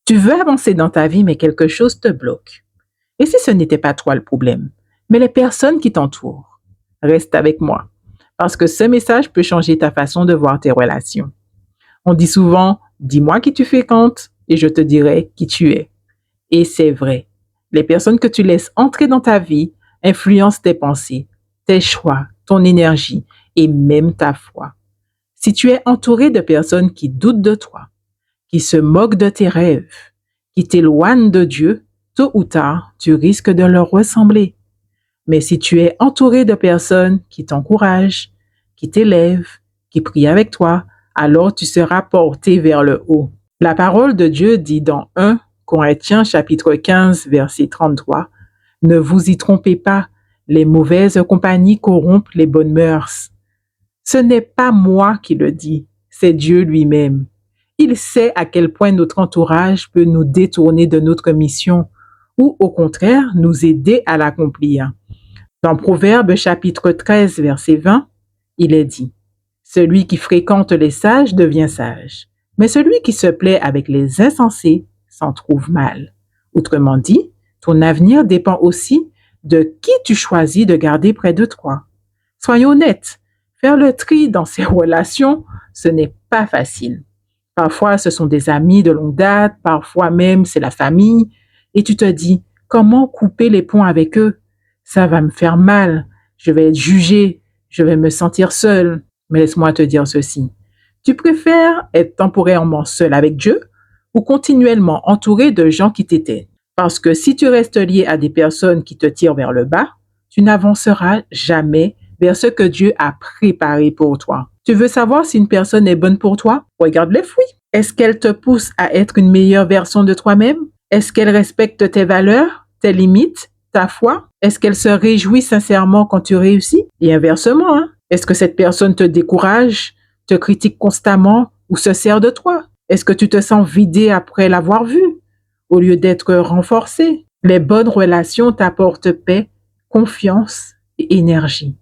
Tu veux avancer dans ta vie, mais quelque chose te bloque. Et si ce n'était pas toi le problème, mais les personnes qui t'entourent? Reste avec moi, parce que ce message peut changer ta façon de voir tes relations. On dit souvent, dis-moi qui tu fréquentes et je te dirai qui tu es. Et c'est vrai. Les personnes que tu laisses entrer dans ta vie influencent tes pensées, tes choix, ton énergie et même ta foi. Si tu es entouré de personnes qui doutent de toi, qui se moquent de tes rêves, qui t'éloignent de Dieu, tôt ou tard, tu risques de leur ressembler. Mais si tu es entouré de personnes qui t'encouragent, qui t'élèvent, qui prient avec toi, alors tu seras porté vers le haut. La parole de Dieu dit dans 1 Corinthiens chapitre 15 verset 33, « Ne vous y trompez pas, les mauvaises compagnies corrompent les bonnes mœurs. » Ce n'est pas moi qui le dis, c'est Dieu lui-même. Il sait à quel point notre entourage peut nous détourner de notre mission ou au contraire nous aider à l'accomplir. Dans Proverbe chapitre 13 verset 20, il est dit, « Celui qui fréquente les sages devient sage, mais celui qui se plaît avec les insensés s'en trouve mal. » Autrement dit, ton avenir dépend aussi de qui tu choisis de garder près de toi. Soyons honnêtes, faire le tri dans ces relations, ce n'est pas facile. Parfois, ce sont des amis de longue date, parfois même c'est la famille, et tu te dis, comment couper les ponts avec eux? Ça va me faire mal, je vais être jugé, je vais me sentir seul. Mais laisse-moi te dire ceci. Tu préfères être temporairement seul avec Dieu ou continuellement entouré de gens qui t'éteignent? Parce que si tu restes lié à des personnes qui te tirent vers le bas, tu n'avanceras jamais vers ce que Dieu a préparé pour toi. Tu veux savoir si une personne est bonne pour toi? Regarde les fruits. Est-ce qu'elle te pousse à être une meilleure version de toi-même? Est-ce qu'elle respecte tes valeurs, tes limites, ta foi? Est-ce qu'elle se réjouit sincèrement quand tu réussis? Et inversement, est-ce que cette personne te décourage, te critique constamment ou se sert de toi? Est-ce que tu te sens vidé après l'avoir vu, au lieu d'être renforcé? Les bonnes relations t'apportent paix, confiance et énergie.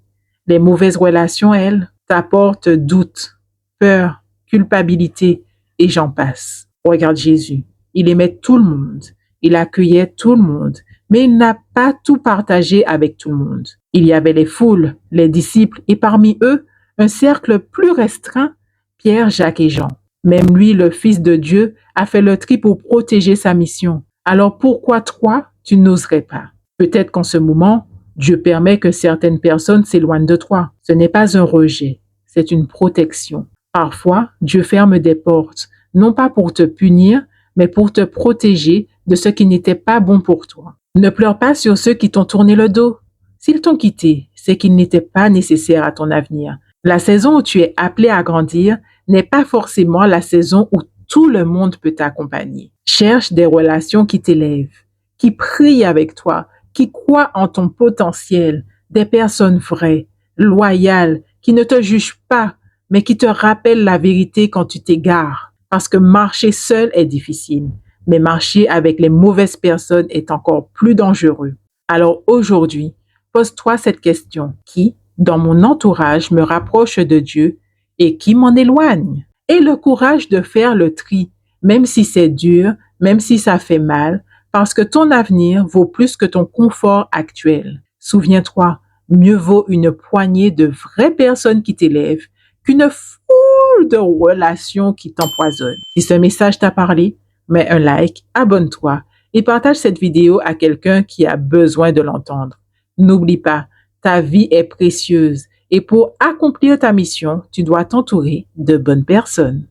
Les mauvaises relations, elles, t'apportent doute, peur, culpabilité et j'en passe. Regarde Jésus, il aimait tout le monde, il accueillait tout le monde, mais il n'a pas tout partagé avec tout le monde. Il y avait les foules, les disciples et parmi eux, un cercle plus restreint, Pierre, Jacques et Jean. Même lui, le Fils de Dieu, a fait le tri pour protéger sa mission. Alors pourquoi toi, tu n'oserais pas? Peut-être qu'en ce moment, Dieu permet que certaines personnes s'éloignent de toi. Ce n'est pas un rejet, c'est une protection. Parfois, Dieu ferme des portes, non pas pour te punir, mais pour te protéger de ce qui n'était pas bon pour toi. Ne pleure pas sur ceux qui t'ont tourné le dos. S'ils t'ont quitté, c'est qu'ils n'étaient pas nécessaires à ton avenir. La saison où tu es appelé à grandir n'est pas forcément la saison où tout le monde peut t'accompagner. Cherche des relations qui t'élèvent, qui prient avec toi, qui croient en ton potentiel, des personnes vraies, loyales, qui ne te jugent pas, mais qui te rappellent la vérité quand tu t'égares. Parce que marcher seul est difficile, mais marcher avec les mauvaises personnes est encore plus dangereux. Alors aujourd'hui, pose-toi cette question. Qui, dans mon entourage, me rapproche de Dieu et qui m'en éloigne? Aie le courage de faire le tri, même si c'est dur, même si ça fait mal, parce que ton avenir vaut plus que ton confort actuel. Souviens-toi, mieux vaut une poignée de vraies personnes qui t'élèvent qu'une foule de relations qui t'empoisonnent. Si ce message t'a parlé, mets un like, abonne-toi et partage cette vidéo à quelqu'un qui a besoin de l'entendre. N'oublie pas, ta vie est précieuse et pour accomplir ta mission, tu dois t'entourer de bonnes personnes.